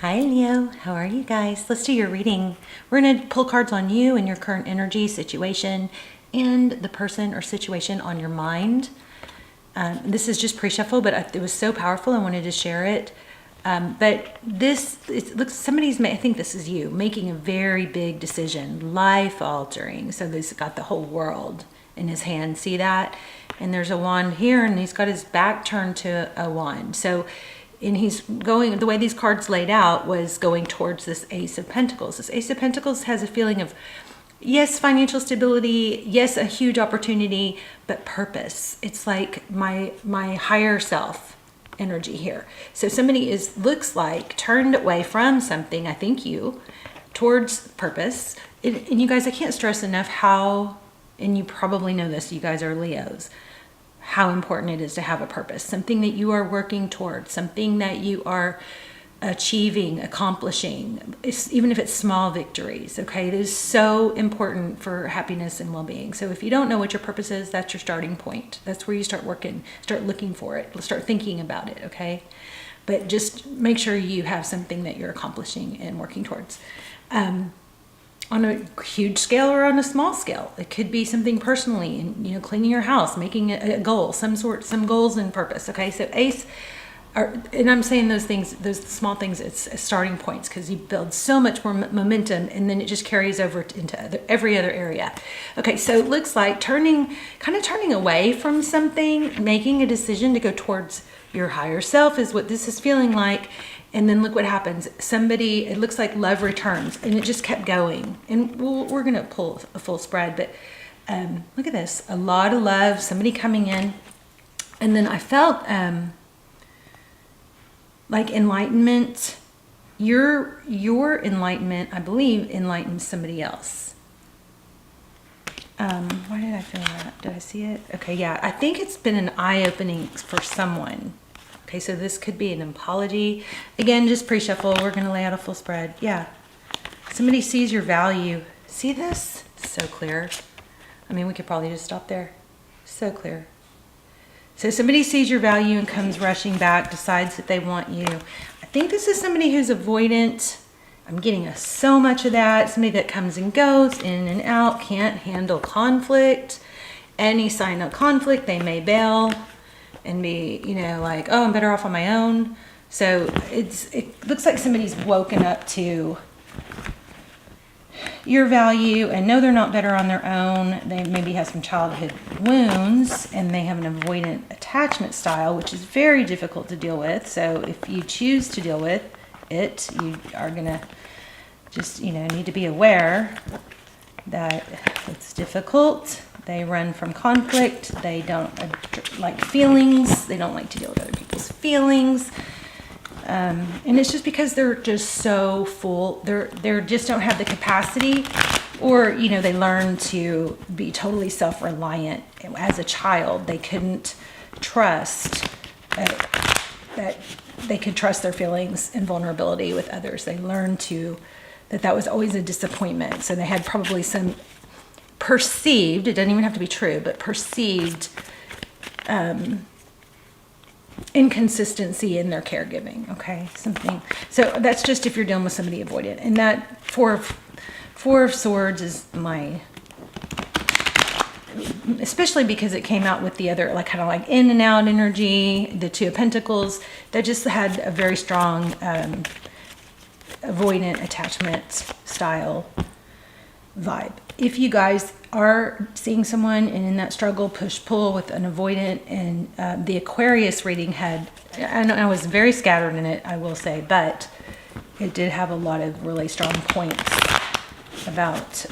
Hi Leo, how are you guys? Let's do your reading. We're going to pull cards on you and your current energy, situation, and the person or situation on your mind. This is just pre-shuffle, but it was so powerful I wanted to share it. But this, it looks, I think this is you, making a very big decision, life-altering. So he's got the whole world in his hand, see that? And there's a wand here, and he's got his back turned to a wand. So and he's going, the way these cards laid out was going towards this Ace of Pentacles. This Ace of Pentacles has a feeling of, yes, financial stability, yes, a huge opportunity, but purpose. It's like my higher self energy here. So somebody looks like turned away from something, I think you, towards purpose. And you guys, I can't stress enough how, and you probably know this, you guys are Leos, how important it is to have a purpose, something that you are working towards, something that you are achieving, accomplishing, even if it's small victories, okay? It is so important for happiness and well-being. So if you don't know what your purpose is, that's your starting point. That's where you start working, start looking for it, start thinking about it, okay? But just make sure you have something that you're accomplishing and working towards. On a huge scale or on a small scale. It could be something personally, and cleaning your house, making a goal, some goals and purpose. Okay, so Ace, and I'm saying those things, those small things, it's starting points because you build so much more momentum, and then it just carries over into every other area. Okay, so it looks like kind of turning away from something, making a decision to go towards your higher self is what this is feeling like. And then look what happens. It looks like love returns, and it just kept going. And we're going to pull a full spread, but look at this. A lot of love, somebody coming in. And then I felt like enlightenment. Your enlightenment, I believe, enlightens somebody else. Why did I feel that? Did I see it? Okay, yeah. I think it's been an eye-opening for someone. Okay, so this could be an apology. Again, just pre-shuffle. We're going to lay out a full spread. Yeah. Somebody sees your value. See this? So clear. I mean, we could probably just stop there. So clear. So somebody sees your value and comes rushing back, decides that they want you. I think this is somebody who's avoidant. I'm getting so much of that. Somebody that comes and goes, in and out, can't handle conflict. Any sign of conflict, they may bail and be, like, oh, I'm better off on my own. So it looks like somebody's woken up to your value and know they're not better on their own. They maybe have some childhood wounds, and they have an avoidant attachment style, which is very difficult to deal with. So if you choose to deal with it, you are going to just, need to be aware that it's difficult. They run from conflict. They don't like feelings. They don't like to deal with other people's feelings. And it's just because they're just so full. They just don't have the capacity, or, they learn to be totally self-reliant. As a child, they couldn't trust that they could trust their feelings and vulnerability with others. They learned that was always a disappointment. So they had probably some perceived, it doesn't even have to be true, but perceived inconsistency in their caregiving, okay? So that's just if you're dealing with somebody avoidant. And that Four of Swords is especially because it came out with the other, kind of like in and out energy, the Two of Pentacles, that just had a very strong avoidant attachment style vibe. If you guys are seeing someone and in that struggle, push-pull with an avoidant, and the Aquarius reading I was very scattered in it, I will say, but it did have a lot of really strong points about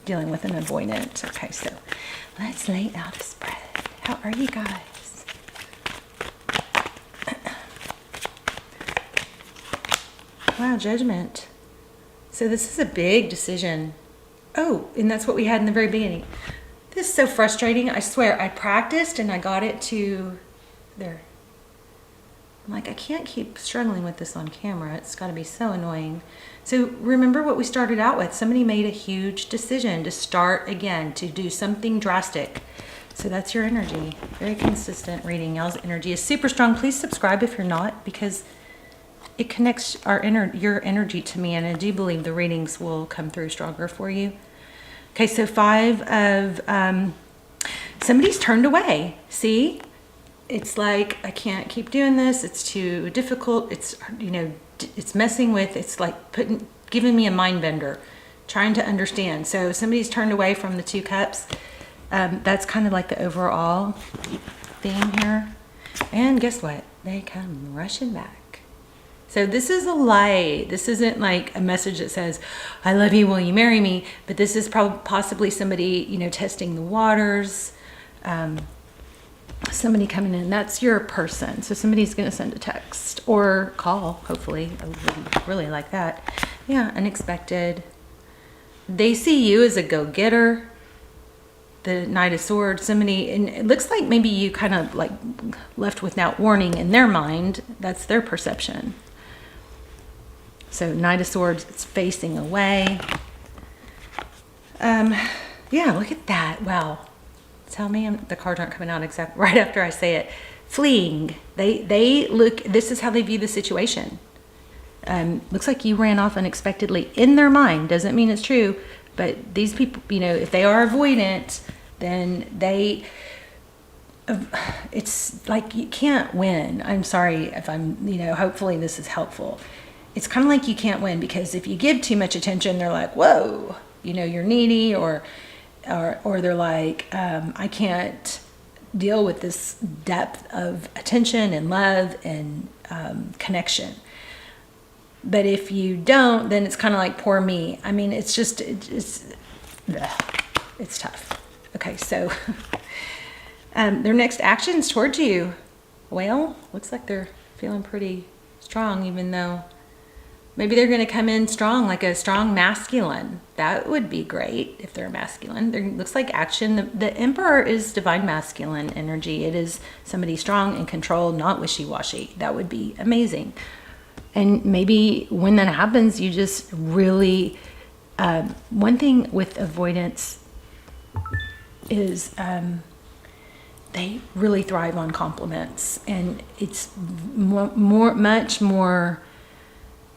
dealing with an avoidant. Okay, so let's lay out a spread. How are you guys? Wow, Judgment. So this is a big decision. Oh, and that's what we had in the very beginning. This is so frustrating. I swear, I practiced and I got it to there. I'm like, I can't keep struggling with this on camera. It's got to be so annoying. So remember what we started out with. Somebody made a huge decision to start again, to do something drastic. So that's your energy. Very consistent reading. Y'all's energy is super strong. Please subscribe if you're not, because it connects your energy to me, and I do believe the readings will come through stronger for you. Okay, so 5 of somebody's turned away. See, it's like, I can't keep doing this. It's too difficult. It's, you know, it's messing with. It's like giving me a mind bender, trying to understand. So somebody's turned away from the 2 cups. That's kind of like the overall theme here. And guess what? They come rushing back. So this is a light. This isn't like a message that says, I love you, will you marry me? But this is possibly somebody, you know, testing the waters. Somebody coming in. That's your person. So somebody's going to send a text or call, hopefully. I would really like that. Yeah, unexpected. They see you as a go-getter. The Knight of Swords, somebody, and it looks like maybe you kind of like left without warning in their mind. That's their perception. So Knight of Swords, it's facing away. Yeah, look at that. Wow. Tell me the cards aren't coming out exactly right after I say it. Fleeing. They look, this is how they view the situation. Looks like you ran off unexpectedly in their mind. Doesn't mean it's true. But these people, you know, if they are avoidant, then it's like you can't win. I'm sorry if I'm, you know, hopefully this is helpful. It's kind of like you can't win, because if you give too much attention, they're like, whoa, you know, you're needy, or they're like, I can't deal with this depth of attention and love and connection. But if you don't, then it's kind of like, poor me. I mean, it's just, it's tough. Okay, so their next actions towards you, well, looks like they're feeling pretty strong, even though maybe they're going to come in strong, like a strong masculine. That would be great if they're masculine. There looks like action. The Emperor is divine masculine energy. It is somebody strong and controlled, not wishy-washy. That would be amazing. And maybe when that happens, you just really, one thing with avoidance is they really thrive on compliments, and it's much more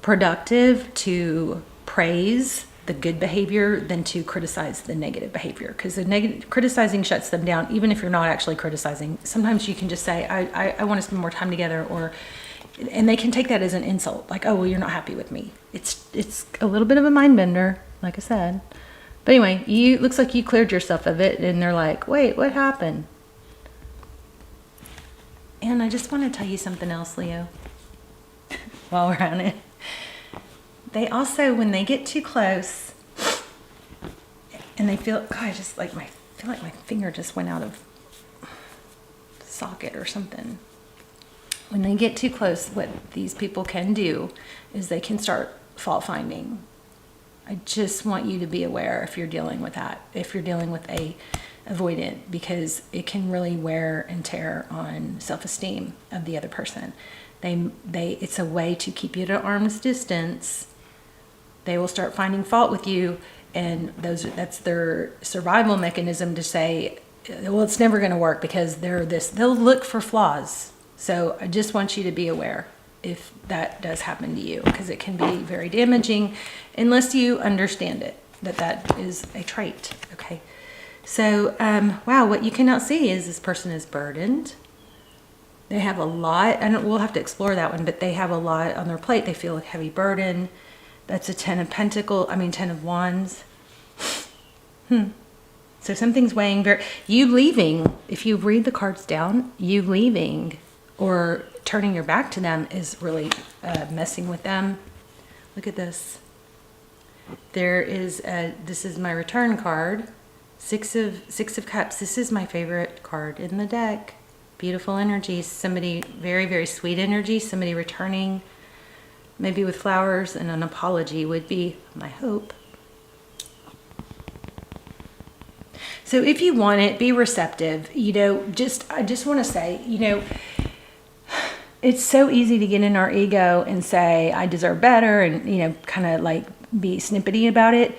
productive to praise the good behavior than to criticize the negative behavior, because criticizing shuts them down. Even if you're not actually criticizing, sometimes you can just say, I want to spend more time together, and they can take that as an insult, like, oh, well, you're not happy with me. It's a little bit of a mind bender, like I said. But anyway, looks like you cleared yourself of it, and they're like, wait, what happened? And I just want to tell you something else, Leo, while we're on it. They also, when they get too close, and they feel, God, I feel like my finger just went out of the socket or something. When they get too close, what these people can do is they can start fault finding. I just want you to be aware if you're dealing with that, if you're dealing with a avoidant, because it can really wear and tear on self-esteem of the other person. It's a way to keep you at arm's distance. They will start finding fault with you, and that's their survival mechanism to say, well, it's never going to work, because they'll look for flaws. So I just want you to be aware if that does happen to you, because it can be very damaging unless you understand it, that is a trait. Okay. So, wow, what you cannot see is this person is burdened. They have a lot, we'll have to explore that one, but they have a lot on their plate. They feel a heavy burden. That's a 10 of Wands. So something's weighing you leaving, if you read the cards down, you leaving or turning your back to them is really messing with them. Look at this. This is my return card. Six of Cups. This is my favorite card in the deck. Beautiful energy. Somebody, very, very sweet energy. Somebody returning, maybe with flowers and an apology would be my hope. So if you want it, be receptive. I just want to say, it's so easy to get in our ego and say, I deserve better, and, kind of like be snippety about it.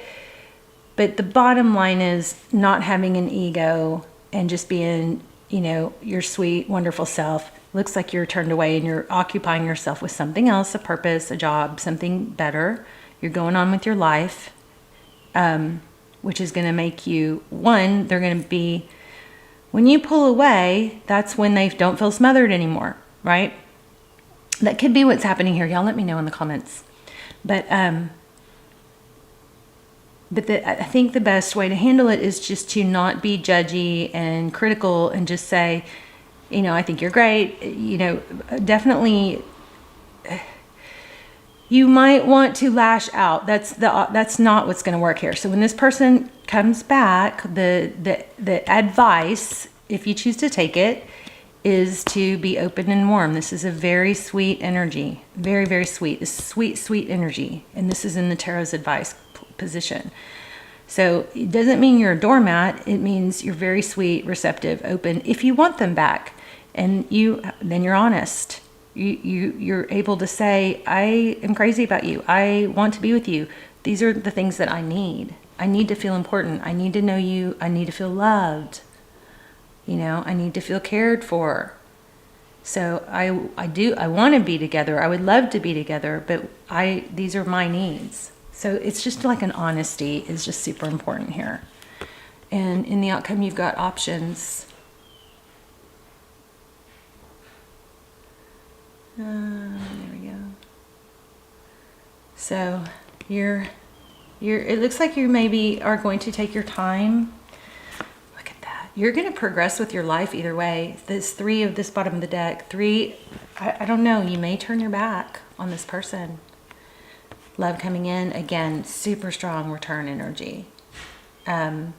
But the bottom line is not having an ego and just being, your sweet, wonderful self. Looks like you're turned away and you're occupying yourself with something else, a purpose, a job, something better. You're going on with your life, which is going to make you, one, they're going to be, when you pull away, that's when they don't feel smothered anymore, right? That could be what's happening here. Y'all let me know in the comments. But I think the best way to handle it is just to not be judgy and critical and just say, you know, I think you're great. You know, definitely you might want to lash out. That's not what's going to work here. So when this person comes back, the advice, if you choose to take it, is to be open and warm. This is a very sweet energy. Very, very sweet. This sweet, sweet energy. And this is in the Tarot's advice position. So it doesn't mean you're a doormat. It means you're very sweet, receptive, open. If you want them back, and then you're honest. You're able to say, I am crazy about you. I want to be with you. These are the things that I need. I need to feel important. I need to know you. I need to feel loved. You know, I need to feel cared for. So I want to be together. I would love to be together, but these are my needs. So it's just like an honesty is just super important here. And in the outcome, you've got options. There we go. So it looks like you maybe are going to take your time. You're going to progress with your life either way. This 3 of this bottom of the deck, 3, I don't know, you may turn your back on this person. Love coming in, again, super strong return energy. And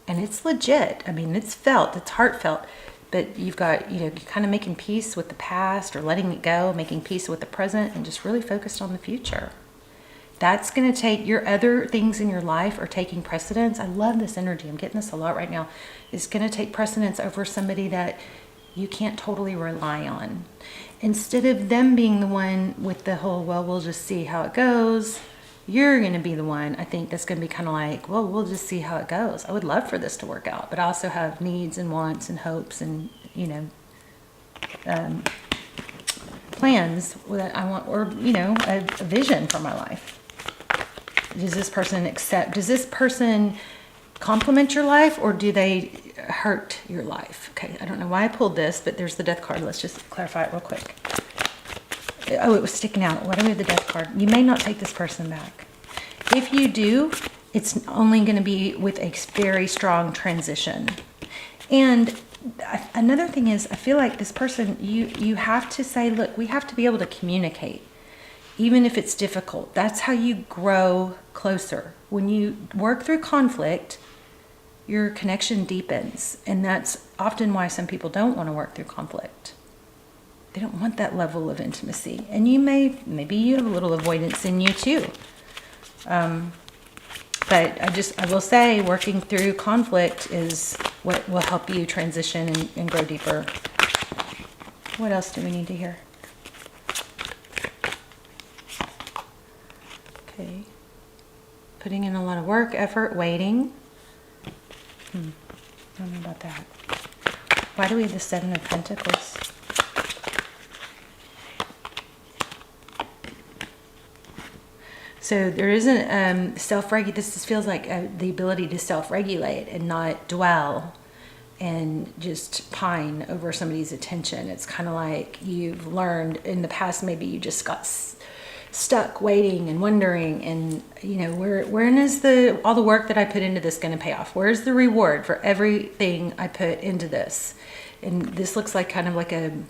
it's legit. I mean, it's felt, it's heartfelt. But you've got, you know, you're kind of making peace with the past or letting it go, making peace with the present, and just really focused on the future. That's going to take your other things in your life are taking precedence. I love this energy. I'm getting this a lot right now. It's going to take precedence over somebody that you can't totally rely on. Instead of them being the one with the whole, well, we'll just see how it goes, you're going to be the one, I think, that's going to be kind of like, well, we'll just see how it goes. I would love for this to work out, but I also have needs and wants and hopes and, you know, plans that I want, or, you know, a vision for my life. Does this person complement your life, or do they hurt your life? Okay, I don't know why I pulled this, but there's the death card. Let's just clarify it real quick. Oh, it was sticking out. Why do we have the death card? You may not take this person back. If you do, it's only going to be with a very strong transition. And another thing is, I feel like this person, you have to say, look, we have to be able to communicate. Even if it's difficult, that's how you grow closer. When you work through conflict, your connection deepens. And that's often why some people don't want to work through conflict. They don't want that level of intimacy. And maybe you have a little avoidance in you too. But I will say working through conflict is what will help you transition and grow deeper. What else do we need to hear? Okay. Putting in a lot of work, effort, waiting. I don't know about that. Why do we have the 7 of Pentacles? So there isn't self-regulate. This feels like the ability to self-regulate and not dwell and just pine over somebody's attention. It's kind of like you've learned in the past, maybe you just got stuck waiting and wondering, and you know, when is all the work that I put into this going to pay off? Where's the reward for everything I put into this? And this looks like kind of like an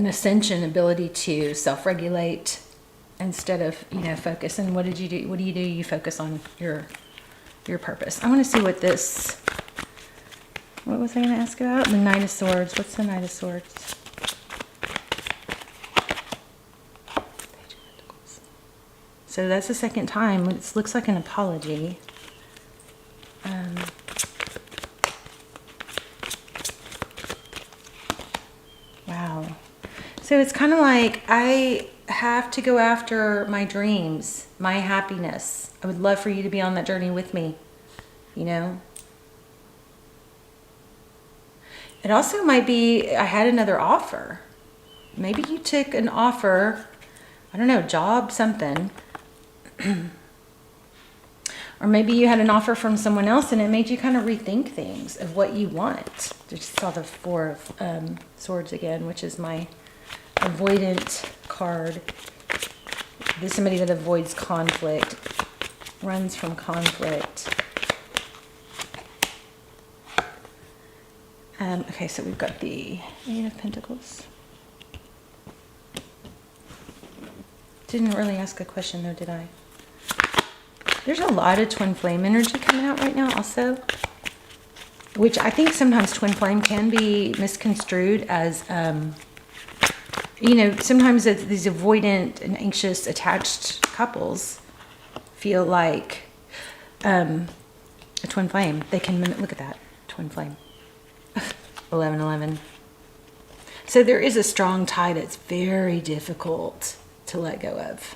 ascension ability to self-regulate instead of, you know, focus. And what did you do? What do? You focus on your purpose. I want to see what was I going to ask about? The Knight of Swords. What's the Knight of Swords? So that's the second time. It looks like an apology. Wow. So it's kind of like I have to go after my dreams, my happiness. I would love for you to be on that journey with me, you know? It also might be, I had another offer. Maybe you took an offer, I don't know, job, something. Or maybe you had an offer from someone else and it made you kind of rethink things of what you want. Just saw the Four of Swords again, which is my avoidant card. There's somebody that avoids conflict, runs from conflict. Okay, so we've got the Eight of Pentacles. Didn't really ask a question though, did I? There's a lot of twin flame energy coming out right now also, which I think sometimes twin flame can be misconstrued as, you know, sometimes it's these avoidant and anxious attached couples feel like a twin flame. They can mimic, look at that, twin flame. 1111. So there is a strong tie that's very difficult to let go of.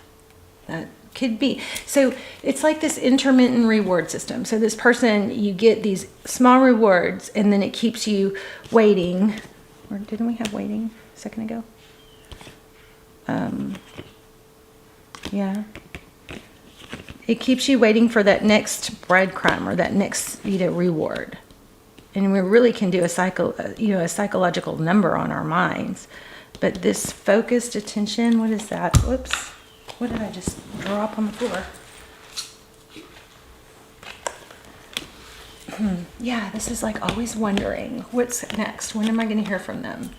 That could be. So it's like this intermittent reward system. So this person, you get these small rewards and then it keeps you waiting. Or didn't we have waiting a second ago? Yeah. It keeps you waiting for that next breadcrumb or that next, you know, reward. And we really can do a psychological number on our minds. But this focused attention, what is that? Whoops. What did I just drop on the floor? Yeah, this is like always wondering, what's next? When am I going to hear from them?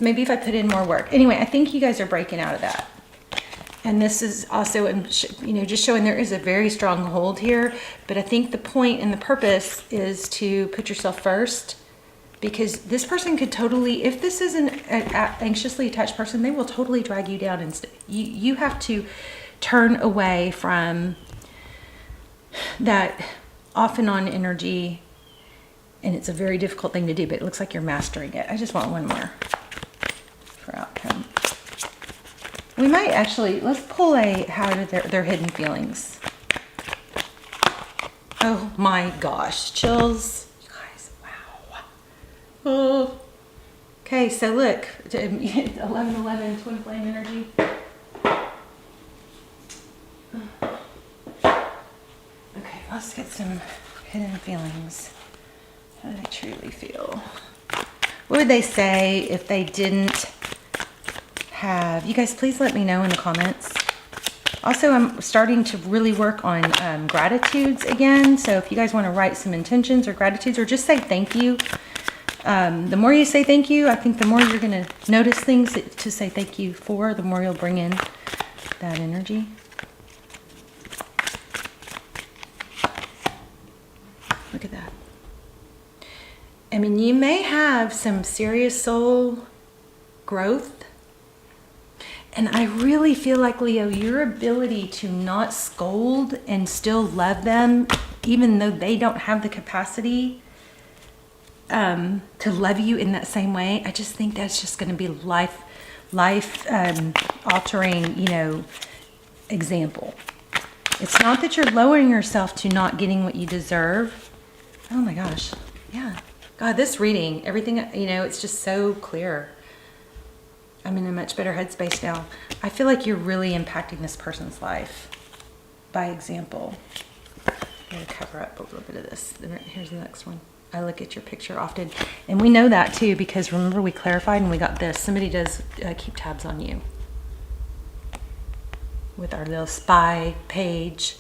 Maybe if I put in more work. Anyway, I think you guys are breaking out of that. And this is also, you know, just showing there is a very strong hold here. But I think the point and the purpose is to put yourself first. Because this person could totally, if this is an anxiously attached person, they will totally drag you down. And you have to turn away from that off and on energy. And it's a very difficult thing to do, but it looks like you're mastering it. I just want one more for outcome. We might actually, let's pull a, how are their hidden feelings. Oh my gosh, chills. You guys, wow. Oh. Okay, so look, 1111 twin flame energy. Okay, let's get some hidden feelings. How do they truly feel? What would they say if they didn't have, you guys please let me know in the comments. Also, I'm starting to really work on gratitudes again. So if you guys want to write some intentions or gratitudes or just say thank you. The more you say thank you, I think the more you're going to notice things to say thank you for, the more you'll bring in that energy. Look at that. I mean, you may have some serious soul growth. And I really feel like, Leo, your ability to not scold and still love them, even though they don't have the capacity to love you in that same way, I just think that's just going to be life altering, you know, example. It's not that you're lowering yourself to not getting what you deserve. Oh my gosh. Yeah. God, this reading, everything, you know, it's just so clear. I'm in a much better headspace now. I feel like you're really impacting this person's life by example. I'm going to cover up a little bit of this. Here's the next one. I look at your picture often. And we know that too, because remember we clarified and we got this. Somebody does keep tabs on you with our little spy page.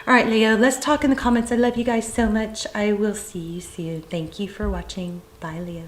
All right, Leo, let's talk in the comments. I love you guys so much. I will see you soon. Thank you for watching. Bye, Leo.